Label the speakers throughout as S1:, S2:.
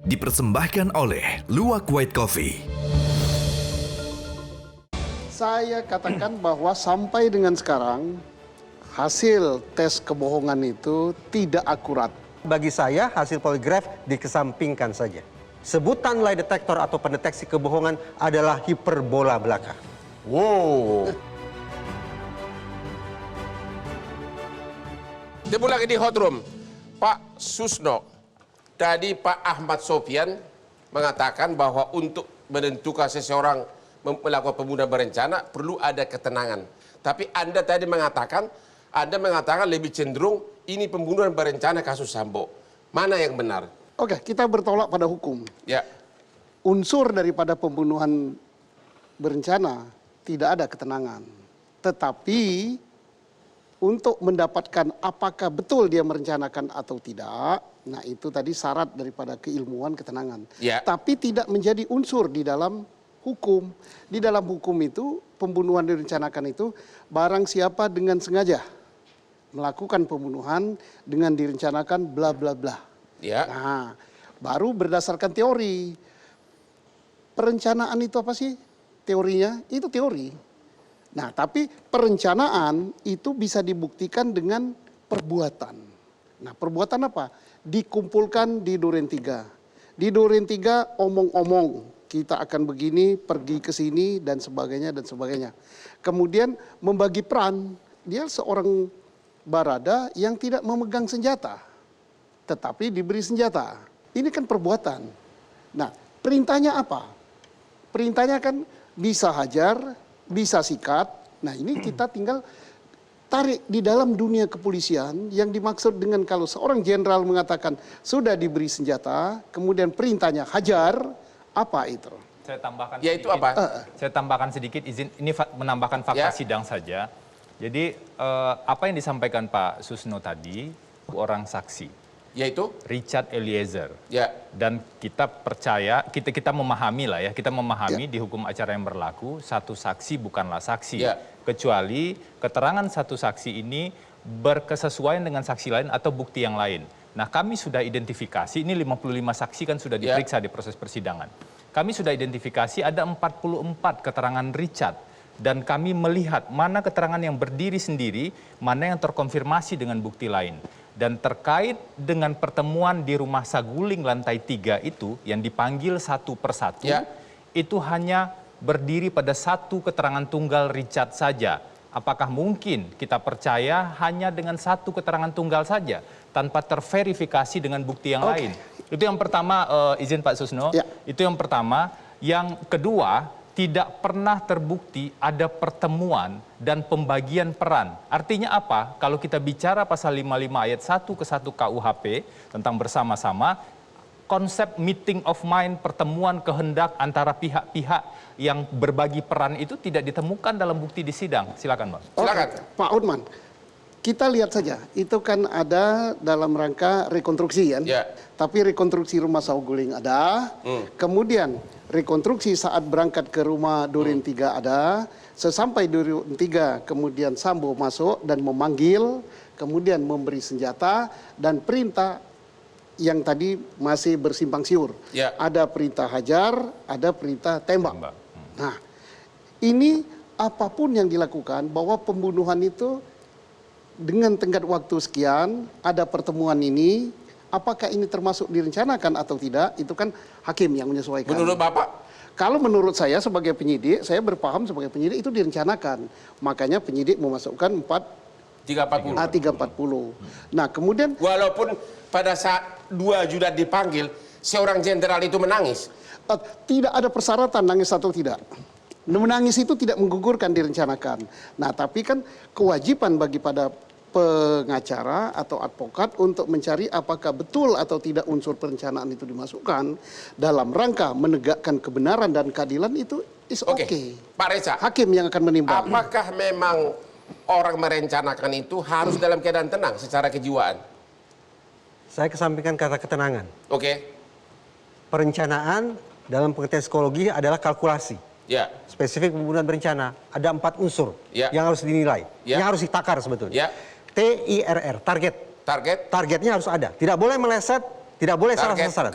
S1: Dipersembahkan oleh Luwak White Coffee.
S2: Saya katakan bahwa sampai dengan sekarang hasil tes kebohongan itu tidak akurat.
S3: Bagi saya hasil poligraf dikesampingkan saja. Sebutan lie detector atau pendeteksi kebohongan adalah hiperbola belaka.
S4: Wow. Dia pulang di hot room. Pak Susno, tadi Pak Ahmad Sofyan mengatakan bahwa untuk menentukan seseorang melakukan pembunuhan berencana perlu ada ketenangan. Tapi Anda tadi mengatakan lebih cenderung ini pembunuhan berencana kasus Sambo. Mana yang benar?
S2: Oke, kita bertolak pada hukum.
S4: Ya.
S2: Unsur daripada pembunuhan berencana tidak ada ketenangan. Tetapi untuk mendapatkan apakah betul dia merencanakan atau tidak, nah itu tadi syarat daripada keilmuan ketenangan.
S4: Ya.
S2: Tapi tidak menjadi unsur di dalam hukum. Di dalam hukum itu pembunuhan direncanakan itu barang siapa dengan sengaja melakukan pembunuhan dengan direncanakan bla bla bla.
S4: Ya.
S2: Nah, baru berdasarkan teori. Perencanaan itu apa sih? Teorinya itu teori. Nah, tapi perencanaan itu bisa dibuktikan dengan perbuatan. Nah, perbuatan apa? Dikumpulkan di Duren 3. Di Duren 3 omong-omong, kita akan begini, pergi ke sini, dan sebagainya, dan sebagainya. Kemudian membagi peran, dia seorang barada yang tidak memegang senjata, tetapi diberi senjata. Ini kan perbuatan. Nah, perintahnya apa? Perintahnya kan bisa hajar, bisa sikat. Nah, ini kita tinggal tarik di dalam dunia kepolisian yang dimaksud dengan kalau seorang jenderal mengatakan sudah diberi senjata, kemudian perintahnya hajar, apa itu?
S5: Saya tambahkan
S4: Ya, itu
S5: sedikit.
S4: apa?
S5: Saya tambahkan sedikit izin ini menambahkan fakta
S4: Ya.
S5: sidang saja. Jadi apa yang disampaikan Pak Susno tadi orang saksi
S4: Yaitu?
S5: Richard Eliezer.
S4: Ya.
S5: Dan kita percaya, kita memahami lah ya, kita memahami di hukum acara yang berlaku, satu saksi bukanlah saksi.
S4: Ya.
S5: Kecuali keterangan satu saksi ini berkesesuaian dengan saksi lain atau bukti yang lain. Nah, kami sudah identifikasi, ini 55 saksi kan sudah diperiksa di proses persidangan. Kami sudah identifikasi ada 44 keterangan Richard. Dan kami melihat mana keterangan yang berdiri sendiri, mana yang terkonfirmasi dengan bukti lain. Dan terkait dengan pertemuan di rumah Saguling lantai 3 itu yang dipanggil satu persatu, itu hanya berdiri pada satu keterangan tunggal Richard saja. Apakah mungkin kita percaya hanya dengan satu keterangan tunggal saja tanpa terverifikasi dengan bukti yang lain? Itu yang pertama, izin Pak Susno. Itu yang pertama. Yang kedua, tidak pernah terbukti ada pertemuan dan pembagian peran. Artinya apa? Kalau kita bicara pasal 55 ayat 1 ke 1 KUHP tentang bersama-sama, konsep meeting of mind, pertemuan kehendak antara pihak-pihak yang berbagi peran itu tidak ditemukan dalam bukti di sidang. Silakan, Bang.
S4: Silakan.
S2: Pak Udman, kita lihat saja, itu kan ada dalam rangka rekonstruksi kan?
S4: Ya.
S2: Tapi rekonstruksi rumah Saguling ada, kemudian rekonstruksi saat berangkat ke rumah Duren 3 ada, sesampai Duren 3 kemudian Sambo masuk dan memanggil, kemudian memberi senjata dan perintah yang tadi masih bersimpang siur.
S4: Ya.
S2: Ada perintah hajar, ada perintah tembak. Nah, ini apapun yang dilakukan bahwa pembunuhan itu dengan tenggat waktu sekian, ada pertemuan ini, apakah ini termasuk direncanakan atau tidak, itu kan hakim yang menyesuaikan.
S4: Menurut Bapak?
S2: Kalau menurut saya sebagai penyidik, saya berpaham sebagai penyidik itu direncanakan. Makanya penyidik memasukkan 340. Nah, kemudian
S4: Walaupun pada saat 2 Jumat dipanggil, seorang jenderal itu menangis.
S2: tidak ada persyaratan nangis atau tidak. Menangis itu tidak menggugurkan direncanakan. Nah, tapi kan kewajiban bagi pada pengacara atau advokat untuk mencari apakah betul atau tidak unsur perencanaan itu dimasukkan dalam rangka menegakkan kebenaran dan keadilan itu is okay.
S4: Pak Reza,
S2: Hakim yang akan menimbang.
S4: apakah memang orang merencanakan itu harus dalam keadaan tenang secara kejiwaan?
S3: Saya kesampingkan kata ketenangan.
S4: Oke.
S3: Perencanaan dalam pengertian psikologi adalah kalkulasi.
S4: Ya.
S3: Spesifik pembunuhan berencana, ada 4 unsur yang harus dinilai, yang harus ditakar sebetulnya. TIRR, target.
S4: Target?
S3: Targetnya harus ada, tidak boleh meleset, tidak boleh salah sasaran.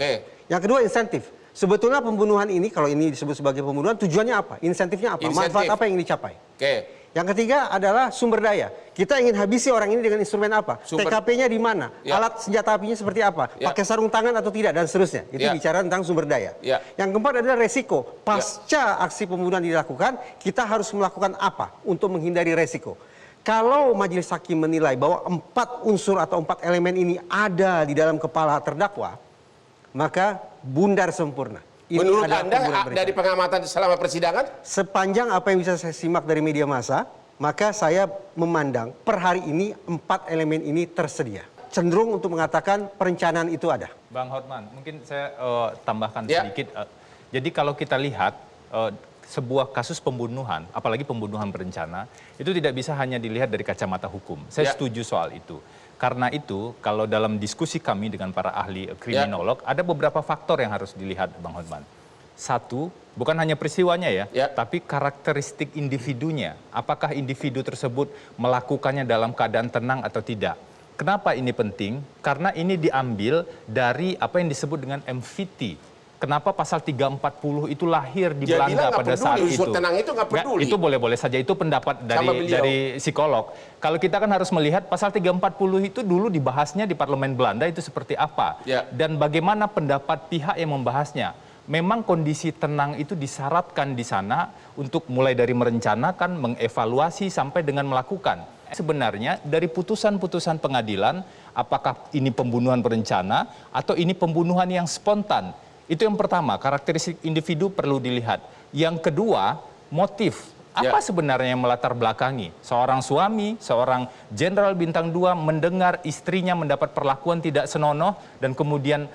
S3: Yang kedua insentif. Sebetulnya pembunuhan ini, kalau ini disebut sebagai pembunuhan, tujuannya apa? Insentifnya apa?
S4: Insentif.
S3: Manfaat apa yang dicapai?
S4: Oke.
S3: Yang ketiga adalah sumber daya. Kita ingin habisi orang ini dengan instrumen apa? TKP-nya di mana?
S4: Ya.
S3: Alat senjata apinya seperti apa?
S4: Ya.
S3: Pakai sarung tangan atau tidak? Dan seterusnya. Itu
S4: Ya.
S3: bicara tentang sumber daya.
S4: Ya.
S3: Yang keempat adalah resiko. Pasca aksi pembunuhan dilakukan, kita harus melakukan apa untuk menghindari resiko? Kalau majelis hakim menilai bahwa 4 unsur atau 4 elemen ini ada di dalam kepala terdakwa, maka bundar sempurna. Ini
S4: Menurut
S3: adalah
S4: Anda
S3: pembunuhan berencana.
S4: dari pengamatan selama persidangan?
S3: Sepanjang apa yang bisa saya simak dari media massa, maka saya memandang per hari ini 4 elemen ini tersedia. Cenderung untuk mengatakan perencanaan itu ada.
S5: Bang Hotman, mungkin saya tambahkan
S4: Ya.
S5: sedikit. Jadi kalau kita lihat sebuah kasus pembunuhan, apalagi pembunuhan berencana, itu tidak bisa hanya dilihat dari kacamata hukum. Saya
S4: Ya.
S5: setuju soal itu. Karena itu, kalau dalam diskusi kami dengan para ahli kriminolog, ada beberapa faktor yang harus dilihat, Bang Hotman. Satu, bukan hanya peristiwanya ya, tapi karakteristik individunya. Apakah individu tersebut melakukannya dalam keadaan tenang atau tidak? Kenapa ini penting? Karena ini diambil dari apa yang disebut dengan MVT. Kenapa pasal 340 itu lahir di
S4: Dia
S5: Belanda
S4: bilang nggak
S5: pada
S4: peduli,
S5: saat
S4: unsur
S5: itu?
S4: tenang itu nggak peduli.
S5: Itu boleh-boleh saja, itu pendapat dari psikolog. Kalau kita kan harus melihat pasal 340 itu dulu dibahasnya di parlemen Belanda itu seperti apa.
S4: Ya.
S5: Dan bagaimana pendapat pihak yang membahasnya. Memang kondisi tenang itu disyaratkan di sana untuk mulai dari merencanakan, mengevaluasi sampai dengan melakukan. Sebenarnya dari putusan-putusan pengadilan, apakah ini pembunuhan berencana atau ini pembunuhan yang spontan? Itu yang pertama, karakteristik individu perlu dilihat. Yang kedua, motif. Apa sebenarnya yang melatar belakangi? Seorang suami, seorang jenderal bintang 2 mendengar istrinya mendapat perlakuan tidak senonoh dan kemudian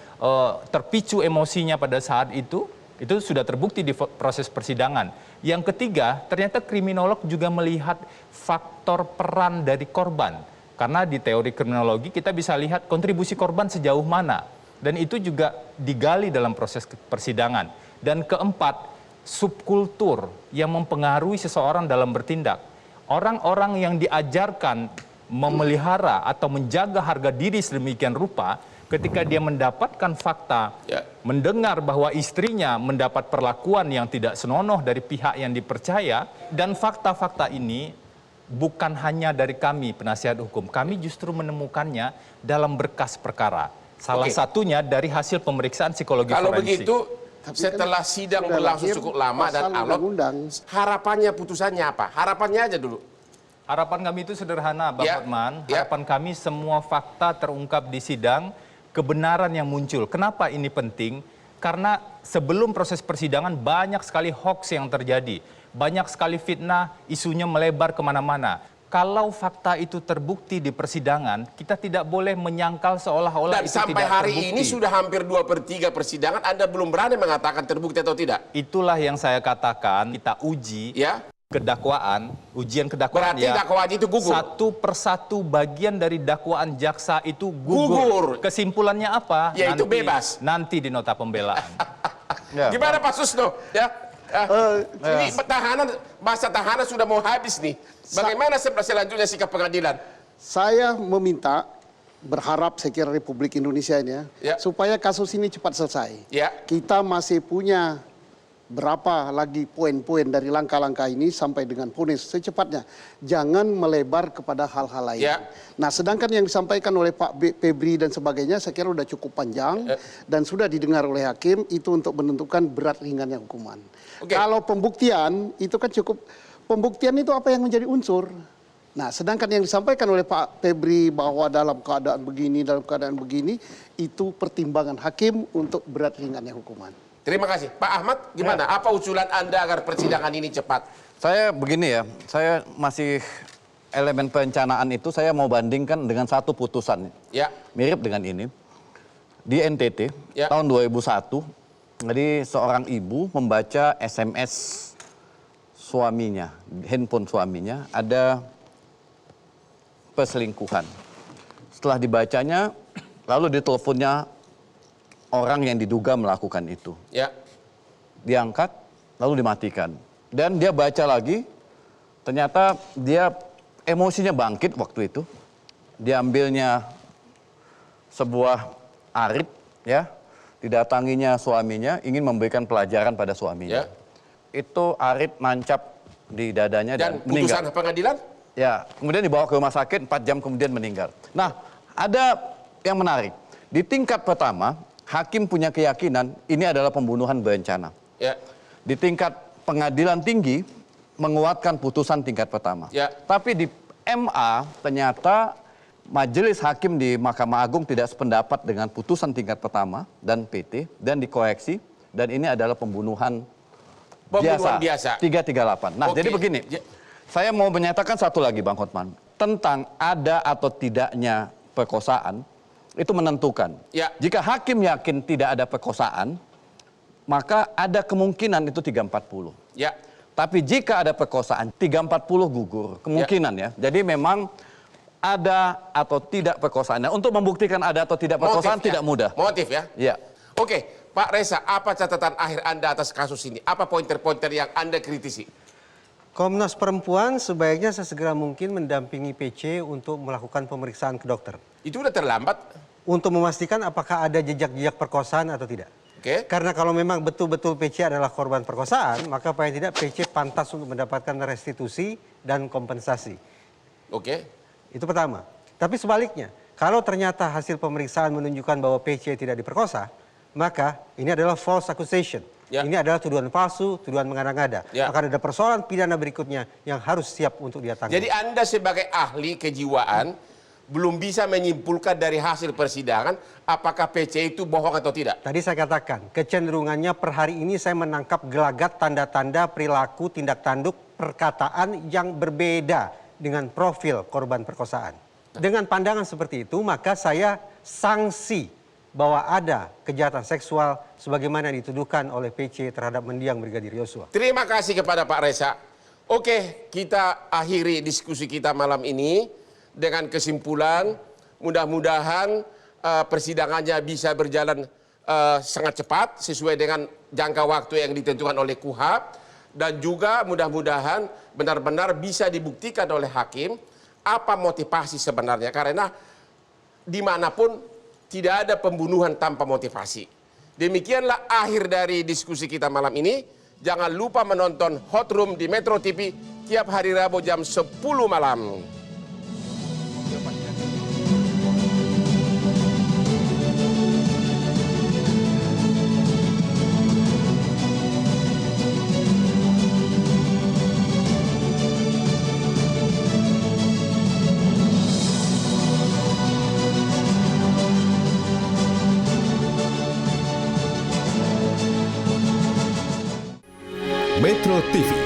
S5: terpicu emosinya pada saat itu sudah terbukti di proses persidangan. Yang ketiga, ternyata kriminolog juga melihat faktor peran dari korban. Karena di teori kriminologi kita bisa lihat kontribusi korban sejauh mana. Dan itu juga digali dalam proses persidangan. Dan keempat, subkultur yang mempengaruhi seseorang dalam bertindak. Orang-orang yang diajarkan memelihara atau menjaga harga diri sedemikian rupa, ketika dia mendapatkan fakta, mendengar bahwa istrinya mendapat perlakuan yang tidak senonoh dari pihak yang dipercaya, dan fakta-fakta ini bukan hanya dari kami, penasihat hukum. Kami justru menemukannya dalam berkas perkara. Salah satunya dari hasil pemeriksaan psikologi
S4: Kalau
S5: forensik.
S4: begitu, setelah sidang berlangsung cukup lama dan alot, harapannya putusannya apa? Harapannya aja dulu.
S5: Harapan kami itu sederhana, Bang Hotman. Harapan kami semua fakta terungkap di sidang, kebenaran yang muncul. Kenapa ini penting? Karena sebelum proses persidangan banyak sekali hoax yang terjadi. Banyak sekali fitnah, isunya melebar kemana-mana. Kalau fakta itu terbukti di persidangan, kita tidak boleh menyangkal seolah-olah itu tidak terbukti. Dan
S4: sampai hari ini sudah hampir 2/3 persidangan, Anda belum berani mengatakan terbukti atau tidak.
S5: Itulah yang saya katakan, kita uji kedakwaan, ujian kedakwaan.
S4: Berarti dakwaan itu gugur.
S5: Satu persatu bagian dari dakwaan jaksa itu gugur. Kesimpulannya apa?
S4: Yaitu bebas.
S5: Nanti di nota pembelaan.
S4: Gimana Pak Susno? Ini masa tahanan sudah mau habis nih. Bagaimana selanjutnya sikap pengadilan?
S2: Saya meminta, berharap saya kira Republik Indonesia ini supaya kasus ini cepat selesai. Kita masih punya berapa lagi poin-poin dari langkah-langkah ini sampai dengan vonis secepatnya. Jangan melebar kepada hal-hal lain. Nah, sedangkan yang disampaikan oleh Pak Febri dan sebagainya saya kira sudah cukup panjang dan sudah didengar oleh hakim itu untuk menentukan berat ringannya hukuman. Kalau pembuktian itu kan cukup, pembuktian itu apa yang menjadi unsur. Nah, sedangkan yang disampaikan oleh Pak Febri bahwa dalam keadaan begini, itu pertimbangan hakim untuk berat ringannya hukuman.
S4: Terima kasih. Pak Ahmad, gimana? Apa usulan Anda agar persidangan ini cepat?
S6: Saya begini ya, saya masih elemen perencanaan itu saya mau bandingkan dengan satu putusan. Mirip dengan ini. Di NTT, tahun 2001, jadi seorang ibu membaca SMS suaminya, handphone suaminya, ada perselingkuhan. Setelah dibacanya, lalu diteleponnya orang yang diduga melakukan itu. Diangkat, lalu dimatikan. Dan dia baca lagi, ternyata dia emosinya bangkit waktu itu. Diambilnya sebuah arit, didatanginya suaminya ingin memberikan pelajaran pada suaminya. Itu Arif nancap di dadanya dan meninggal.
S4: Dan putusan pengadilan?
S6: Ya, kemudian dibawa ke rumah sakit 4 jam kemudian meninggal. Nah, ada yang menarik. Di tingkat pertama, hakim punya keyakinan ini adalah pembunuhan berencana.
S4: Ya.
S6: Di tingkat pengadilan tinggi menguatkan putusan tingkat pertama.
S4: Ya.
S6: Tapi di MA ternyata majelis hakim di Mahkamah Agung tidak sependapat dengan putusan tingkat pertama dan PT dan dikoreksi dan ini adalah pembunuhan biasa. 338. Nah, jadi begini. Saya mau menyatakan satu lagi Bang Hotman. Tentang ada atau tidaknya perkosaan itu menentukan.
S4: Ya.
S6: Jika hakim yakin tidak ada perkosaan, maka ada kemungkinan itu 340.
S4: Ya.
S6: Tapi jika ada perkosaan, 340 gugur. Kemungkinan ya. Jadi memang ada atau tidak perkosaan. Nah, untuk membuktikan ada atau tidak perkosaan tidak mudah.
S4: Motif ya?
S6: Ya.
S4: Oke, Pak Reza, apa catatan akhir Anda atas kasus ini? Apa pointer-pointer yang Anda kritisi?
S3: Komnas Perempuan sebaiknya sesegera mungkin mendampingi PC untuk melakukan pemeriksaan ke dokter.
S4: Itu udah terlambat.
S3: Untuk memastikan apakah ada jejak-jejak perkosaan atau tidak.
S4: Oke.
S3: Karena kalau memang betul-betul PC adalah korban perkosaan, maka paling tidak PC pantas untuk mendapatkan restitusi dan kompensasi.
S4: Oke.
S3: Itu pertama. Tapi sebaliknya, kalau ternyata hasil pemeriksaan menunjukkan bahwa PC tidak diperkosa, maka ini adalah false accusation.
S4: Ya.
S3: Ini adalah tuduhan palsu, tuduhan mengada-ngada.
S4: Ya.
S3: Maka ada persoalan pidana berikutnya yang harus siap untuk dia tanggung.
S4: Jadi Anda sebagai ahli kejiwaan belum bisa menyimpulkan dari hasil persidangan apakah PC itu bohong atau tidak.
S3: Tadi saya katakan, kecenderungannya per hari ini saya menangkap gelagat tanda-tanda perilaku, tindak tanduk, perkataan yang berbeda dengan profil korban perkosaan. Dengan pandangan seperti itu, maka saya sanksi bahwa ada kejahatan seksual sebagaimana dituduhkan oleh PC terhadap mendiang Brigadir Yosua.
S4: Terima kasih kepada Pak Reza. Oke, kita akhiri diskusi kita malam ini dengan kesimpulan mudah-mudahan persidangannya bisa berjalan sangat cepat sesuai dengan jangka waktu yang ditentukan oleh KUHAP dan juga mudah-mudahan benar-benar bisa dibuktikan oleh hakim apa motivasi sebenarnya karena dimanapun tidak ada pembunuhan tanpa motivasi. Demikianlah akhir dari diskusi kita malam ini. Jangan lupa menonton Hot Room di Metro TV tiap hari Rabu jam 10 malam.
S1: Metro TV